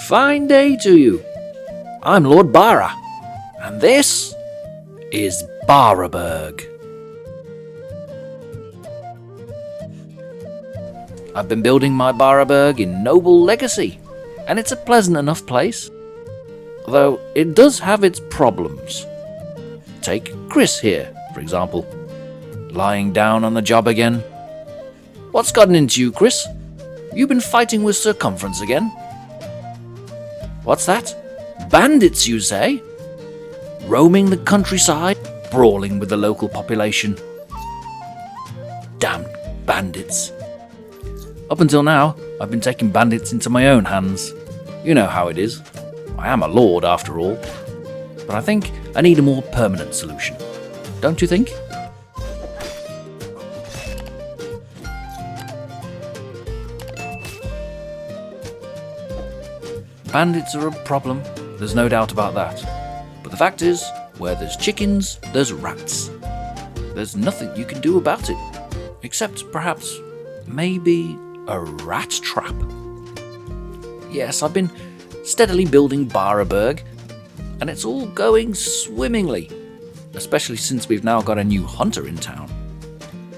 Fine day to you. I'm Lord Bara, and this is Baraberg. I've been building my Baraberg in Nobel legacy, and it's a pleasant enough place. Though it does have its problems. Take Chris here, for example. Lying down on the job again. What's gotten into you, Chris? You been fighting with circumference again? What's that? Bandits, you say? Roaming the countryside, brawling with the local population. Damned bandits. Up until now, I've been taking bandits into my own hands. You know how it is. I am a lord, after all. But I think I need a more permanent solution. Don't you think? Bandits are a problem, there's no doubt about that. But the fact is, where there's chickens, there's rats. There's nothing you can do about it. Except perhaps, maybe, a rat trap. Yes, I've been steadily building Baraberg, and it's all going swimmingly. Especially since we've now got a new hunter in town.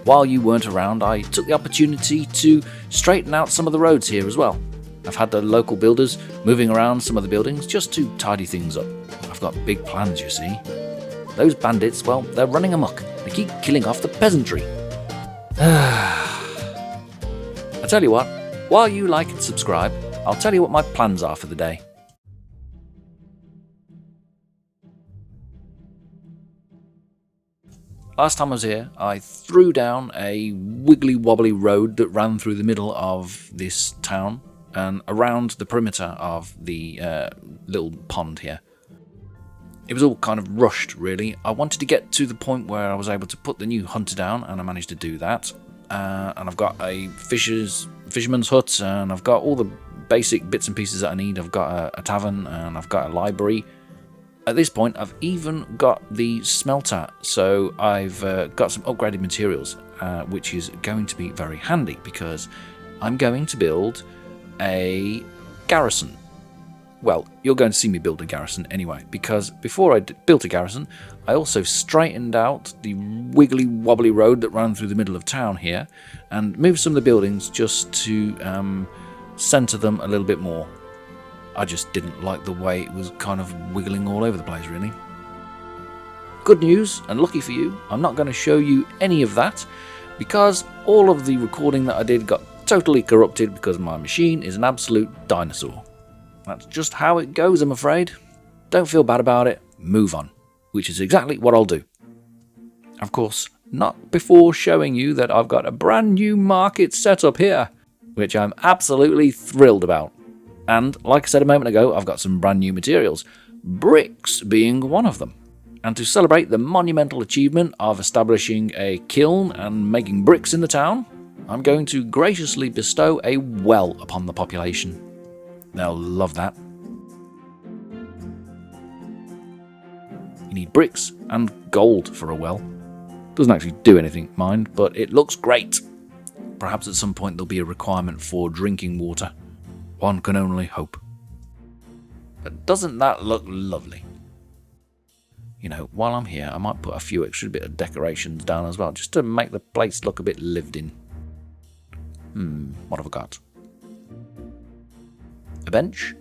While you weren't around, I took the opportunity to straighten out some of the roads here as well. I've had the local builders moving around some of the buildings just to tidy things up. I've got big plans, you see. Those bandits, well, they're running amok. They keep killing off the peasantry. I tell you what, while you like and subscribe, I'll tell you what my plans are for the day. Last time I was here, I threw down a wiggly-wobbly road that ran through the middle of this town and around the perimeter of the little pond here. It was all kind of rushed, really. I wanted to get to the point where I was able to put the new hunter down, and I managed to do that. And I've got a fisherman's hut, and I've got all the basic bits and pieces that I need. I've got a tavern, and I've got a library. At this point, I've even got the smelter, so I've got some upgraded materials, which is going to be very handy, because I'm going to build a garrison. Well, you're going to see me build a garrison anyway, because before I built a garrison, I also straightened out the wiggly-wobbly road that ran through the middle of town here, and moved some of the buildings just to centre them a little bit more. I just didn't like the way it was kind of wiggling all over the place, really. Good news, and lucky for you, I'm not going to show you any of that, because all of the recording that I did got totally corrupted because my machine is an absolute dinosaur. That's just how it goes, I'm afraid. Don't feel bad about it, move on, which is exactly what I'll do. Of course, not before showing you that I've got a brand new market set up here, which I'm absolutely thrilled about. And, like I said a moment ago, I've got some brand new materials, bricks being one of them. And to celebrate the monumental achievement of establishing a kiln and making bricks in the town, I'm going to graciously bestow a well upon the population. They'll love that. You need bricks and gold for a well. Doesn't actually do anything, mind, but it looks great. Perhaps at some point there'll be a requirement for drinking water. One can only hope. But doesn't that look lovely? You know, while I'm here, I might put a few extra bit of decorations down as well, just to make the place look a bit lived in. What have I got? A bench?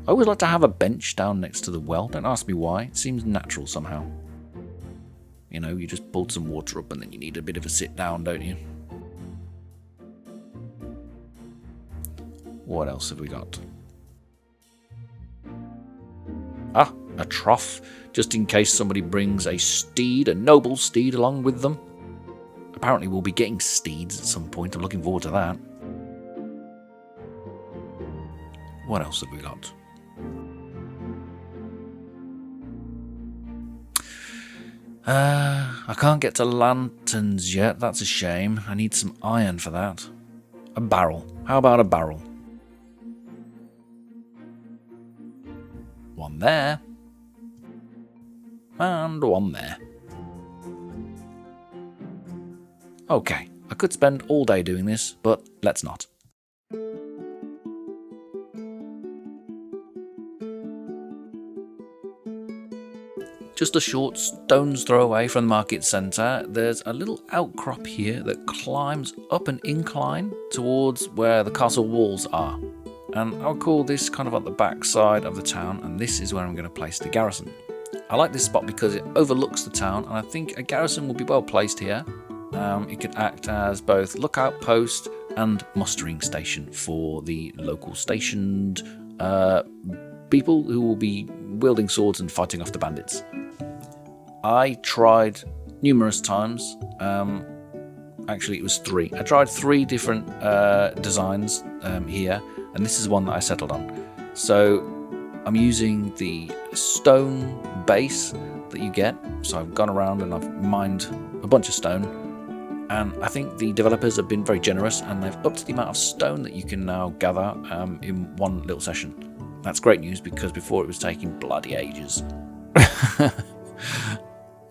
I always like to have a bench down next to the well. Don't ask me why. It seems natural somehow. You know, you just pulled some water up and then you need a bit of a sit down, don't you? What else have we got? Ah, a trough, just in case somebody brings a steed, a noble steed, along with them. Apparently we'll be getting steeds at some point. I'm looking forward to that. What else have we got? I can't get to lanterns yet. That's a shame. I need some iron for that. A barrel. How about a barrel? One there. And one there. Okay, I could spend all day doing this, but let's not. Just a short stone's throw away from the market centre, there's a little outcrop here that climbs up an incline towards where the castle walls are. And I'll call this kind of at the back side of the town, and this is where I'm going to place the garrison. I like this spot because it overlooks the town, and I think a garrison will be well placed here. It could act as both lookout post and mustering station for the local stationed people who will be wielding swords and fighting off the bandits. I tried numerous times. Actually, it was 3. I tried 3 different designs here, and this is one that I settled on. So I'm using the stone base that you get. So I've gone around and I've mined a bunch of stone. And I think the developers have been very generous, and they've upped the amount of stone that you can now gather in one little session. That's great news, because before it was taking bloody ages.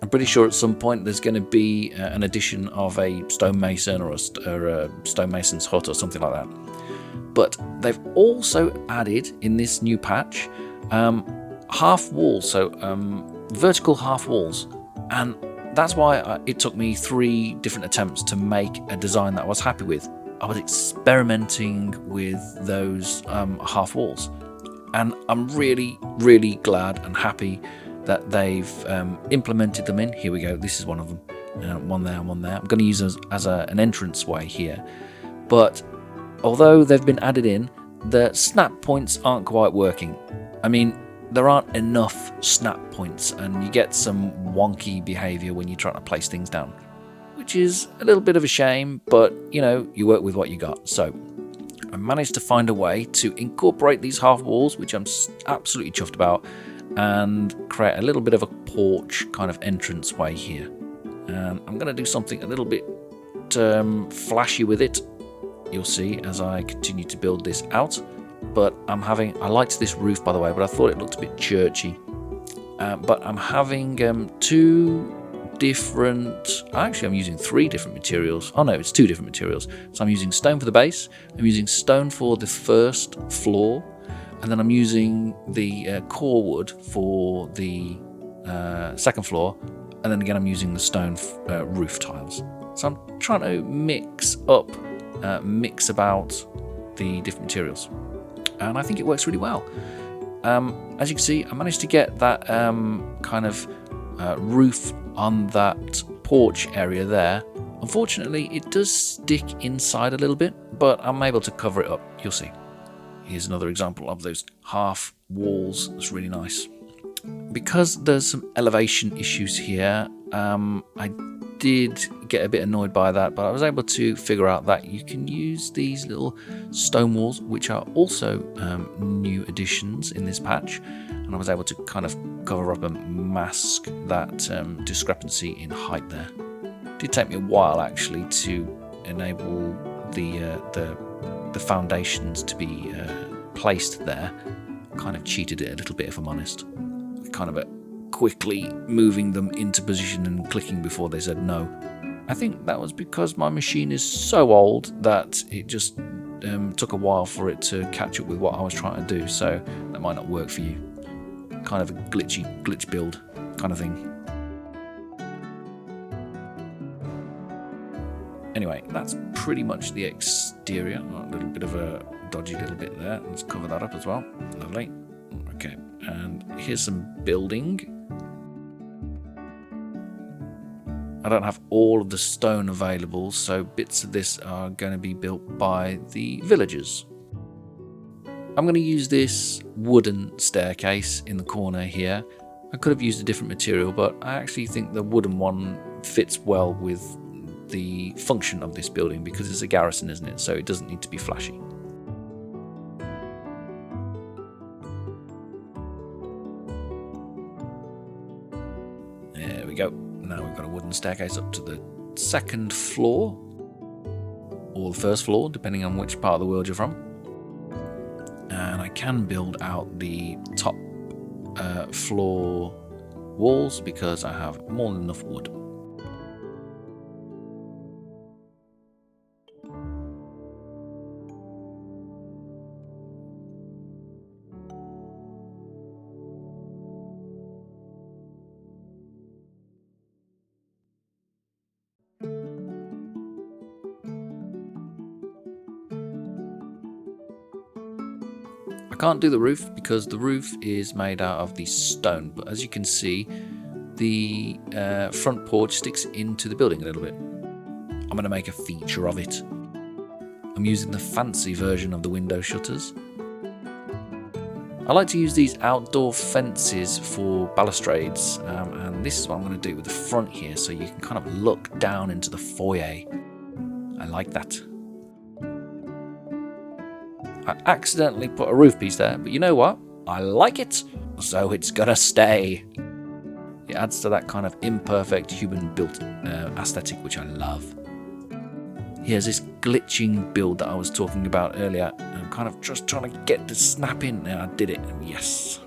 I'm pretty sure at some point there's going to be an addition of a stonemason or a stonemason's hut or something like that. But they've also added in this new patch half walls, so vertical half walls, and that's why it took me 3 different attempts to make a design that I was happy with. I was experimenting with those half walls, and I'm really, really glad and happy that they've implemented them in. Here we go, this is one of them. One there and one there. I'm going to use it as an entrance way here. But although they've been added in, the snap points aren't quite working. I mean, there aren't enough snap points, and you get some wonky behaviour when you're trying to place things down, which is a little bit of a shame, but you know, you work with what you got. So I managed to find a way to incorporate these half walls, which I'm absolutely chuffed about, and create a little bit of a porch kind of entrance way here. And I'm going to do something a little bit flashy with it. You'll see as I continue to build this out. But I liked this roof, by the way, but I thought it looked a bit churchy. But I'm having 2 different... Actually, I'm using 3 different materials. Oh no, it's 2 different materials. So I'm using stone for the base, I'm using stone for the first floor, and then I'm using the core wood for the second floor, and then again I'm using the stone roof tiles. So I'm trying to mix about the different materials, and I think it works really well. As you can see, I managed to get that kind of roof on that porch area there. Unfortunately, it does stick inside a little bit, but I'm able to cover it up. You'll see. Here's another example of those half walls. That's really nice. Because there's some elevation issues here, I did get a bit annoyed by that, but I was able to figure out that you can use these little stone walls, which are also new additions in this patch, and I was able to kind of cover up and mask that discrepancy in height there. It did take me a while actually to enable the foundations to be placed there. Kind of cheated it a little bit, if I'm honest. Kind of quickly moving them into position and clicking before they said no. I think that was because my machine is so old that it just took a while for it to catch up with what I was trying to do, so that might not work for you. Kind of a glitch build kind of thing. Anyway, that's pretty much the exterior. A little bit of a dodgy little bit there. Let's cover that up as well. Lovely. Okay, and here's some building. I don't have all of the stone available, so bits of this are going to be built by the villagers. I'm going to use this wooden staircase in the corner here. I could have used a different material, but I actually think the wooden one fits well with the function of this building because it's a garrison, isn't it? So it doesn't need to be flashy. There we go. Now we've got a wooden staircase up to the second floor, or the first floor, depending on which part of the world you're from. And I can build out the top floor walls because I have more than enough wood. can't do the roof because the roof is made out of the stone, but as you can see, the front porch sticks into the building a little bit. I'm going to make a feature of it. I'm using the fancy version of the window shutters. I like to use these outdoor fences for balustrades, and this is what I'm going to do with the front here, so you can kind of look down into the foyer. I like that. I accidentally put a roof piece there, but you know what? I like it, so it's gonna stay. It adds to that kind of imperfect human-built aesthetic, which I love. Here's this glitching build that I was talking about earlier. I'm kind of just trying to get the snap in, and I did it. Yes.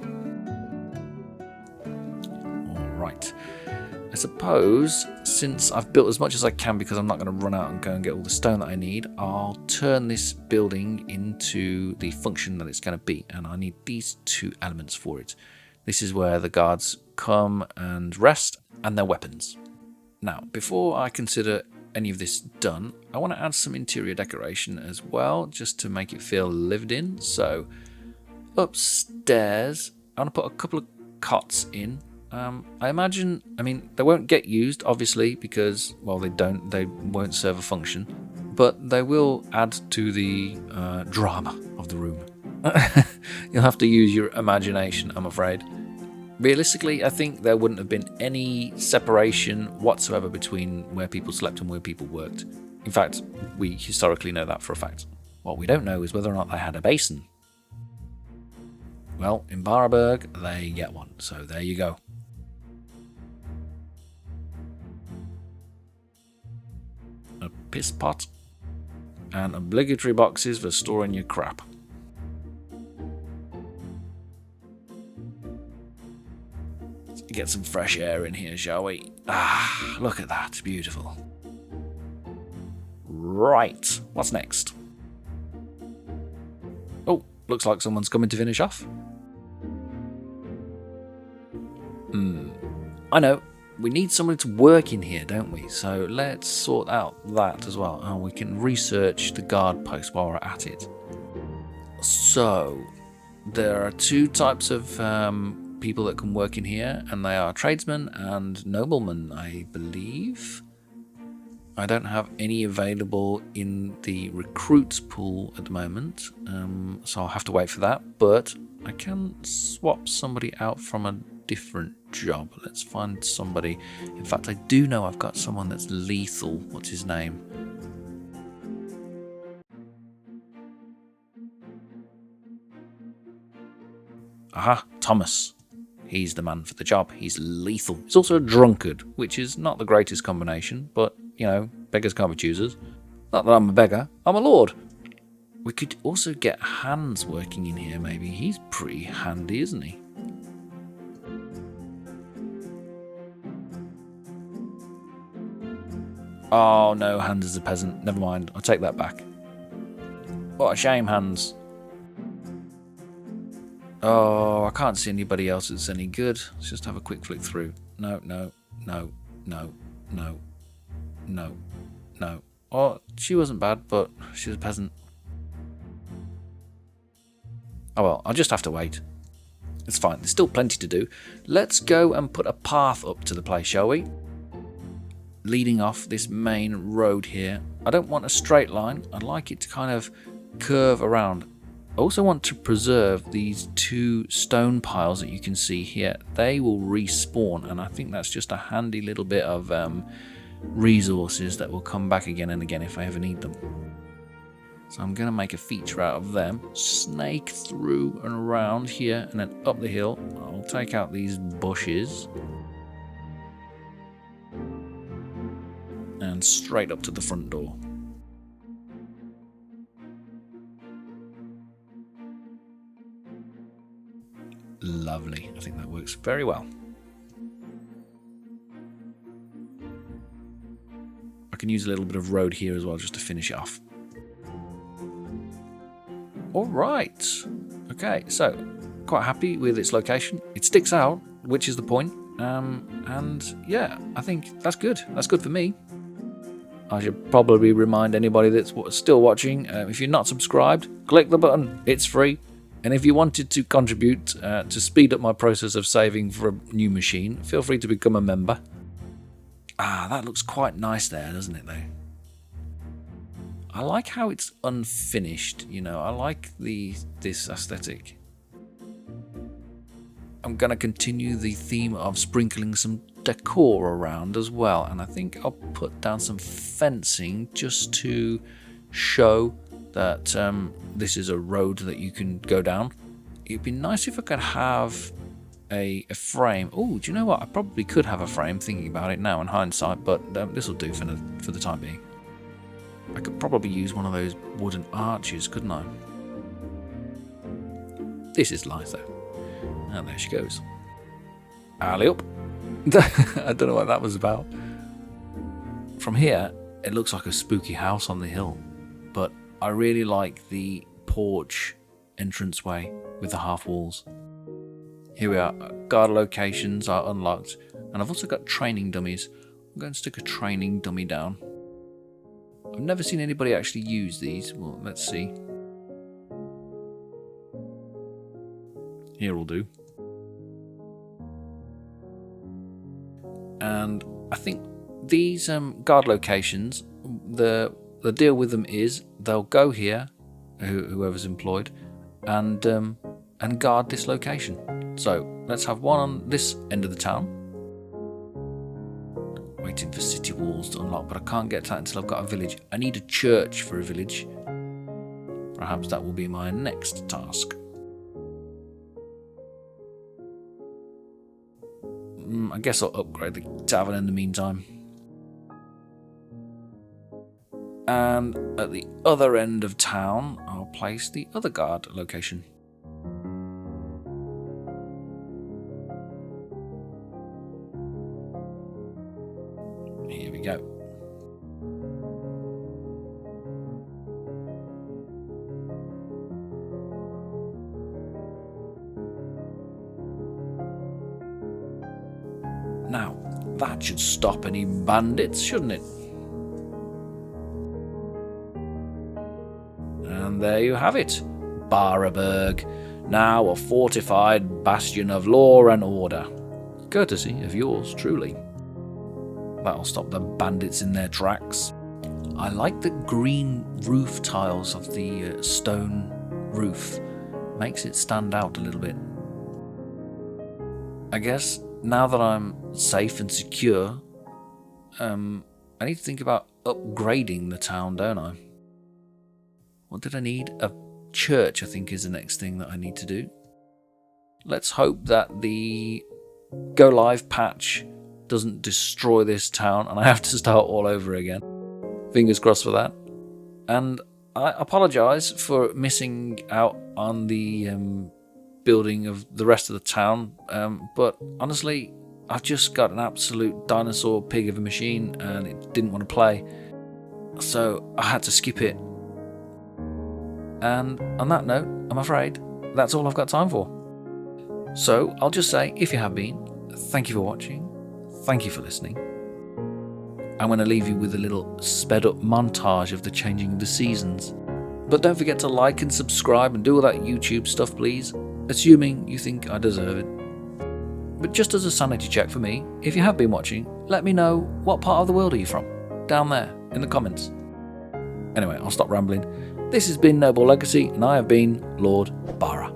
All right. I suppose, since I've built as much as I can because I'm not going to run out and go and get all the stone that I need, I'll turn this building into the function that it's going to be, and I need these two elements for it. This is where the guards come and rest, and their weapons. Now, before I consider any of this done, I want to add some interior decoration as well, just to make it feel lived in. So, upstairs, I want to put a couple of cots in. I imagine, they won't get used, obviously, because, well, they won't serve a function, but they will add to the drama of the room. You'll have to use your imagination, I'm afraid. Realistically, I think there wouldn't have been any separation whatsoever between where people slept and where people worked. In fact, we historically know that for a fact. What we don't know is whether or not they had a basin. Well, in Baraberg, they get one, so there you go. A piss pot, and obligatory boxes for storing your crap. Let's get some fresh air in here, shall we? Ah, look at that, beautiful. Right, what's next? Oh, looks like someone's coming to finish off. I know. We need someone to work in here, don't we? So let's sort out that as well. And we can research the guard post while we're at it. So, there are two types of people that can work in here, and they are tradesmen and noblemen, I believe. I don't have any available in the recruits pool at the moment, so I'll have to wait for that. But I can swap somebody out from a different job. Let's find somebody. In fact, I do know I've got someone that's lethal. What's his name? Aha, Thomas. He's the man for the job. He's lethal. He's also a drunkard, which is not the greatest combination, but, you know, beggars can't be choosers. Not that I'm a beggar, I'm a lord. We could also get Hans working in here, maybe. He's pretty handy, isn't he? Oh no, Hans is a peasant. Never mind, I'll take that back. What a shame, Hans. Oh, I can't see anybody else that's any good. Let's just have a quick flick through. No. Oh, she wasn't bad, but she was a peasant. Oh well, I'll just have to wait. It's fine, there's still plenty to do. Let's go and put a path up to the place, shall we? Leading off this main road here. I don't want a straight line. I'd like it to kind of curve around. I also want to preserve these two stone piles that you can see here. They will respawn, and I think that's just a handy little bit of resources that will come back again and again if I ever need them. So I'm going to make a feature out of them. Snake through and around here, and then up the hill. I'll take out these bushes. And straight up to the front door. Lovely. I think that works very well. I can use a little bit of road here as well just to finish it off. Alright. Okay, so quite happy with its location. It sticks out, which is the point. And yeah, I think that's good. That's good for me. I should probably remind anybody that's still watching, if you're not subscribed, click the button. It's free. And if you wanted to contribute to speed up my process of saving for a new machine, feel free to become a member. Ah, that looks quite nice there, doesn't it, though? I like how it's unfinished, you know. I like this aesthetic. I'm going to continue the theme of sprinkling some decor around as well, and I think I'll put down some fencing just to show that this is a road that you can go down. It'd be nice if I could have a frame. Oh, do you know what? I probably could have a frame, thinking about it now in hindsight, but this will do for the time being. I could probably use one of those wooden arches, couldn't I? This is light though. And there she goes. Alley up. I don't know what that was about. From here, it looks like a spooky house on the hill, but I really like the porch entranceway with the half walls. Here we are. Guard locations are unlocked, and I've also got training dummies. I'm going to stick a training dummy down. I've never seen anybody actually use these. Well, let's see. Here will do. And I think these guard locations, the deal with them is they'll go here, whoever's employed, and guard this location. So let's have one on this end of the town. Waiting for city walls to unlock, but I can't get to that until I've got a village. I need a church for a village. Perhaps that will be my next task. I guess I'll upgrade the tavern in the meantime. And at the other end of town, I'll place the other guard location. Here we go. Now, that should stop any bandits, shouldn't it? And there you have it. Baraberg, now a fortified bastion of law and order. Courtesy of yours truly. That'll stop the bandits in their tracks. I like the green roof tiles of the stone roof. Makes it stand out a little bit. I guess now that I'm safe and secure, I need to think about upgrading the town, don't I? What did I need? A church, I think, is the next thing that I need to do. Let's hope that the go live patch doesn't destroy this town and I have to start all over again. Fingers crossed for that. And I apologise for missing out on the building of the rest of the town, but honestly, I've just got an absolute dinosaur pig of a machine and it didn't want to play, so I had to skip it. And on that note, I'm afraid that's all I've got time for. So I'll just say, if you have been, thank you for watching, thank you for listening. I'm going to leave you with a little sped up montage of the changing of the seasons. But don't forget to like and subscribe and do all that YouTube stuff, please, assuming you think I deserve it. But just as a sanity check for me, if you have been watching, let me know what part of the world are you from, down there in the comments. Anyway, I'll stop rambling. This has been Nobel Legacy, and I have been Lord Bara.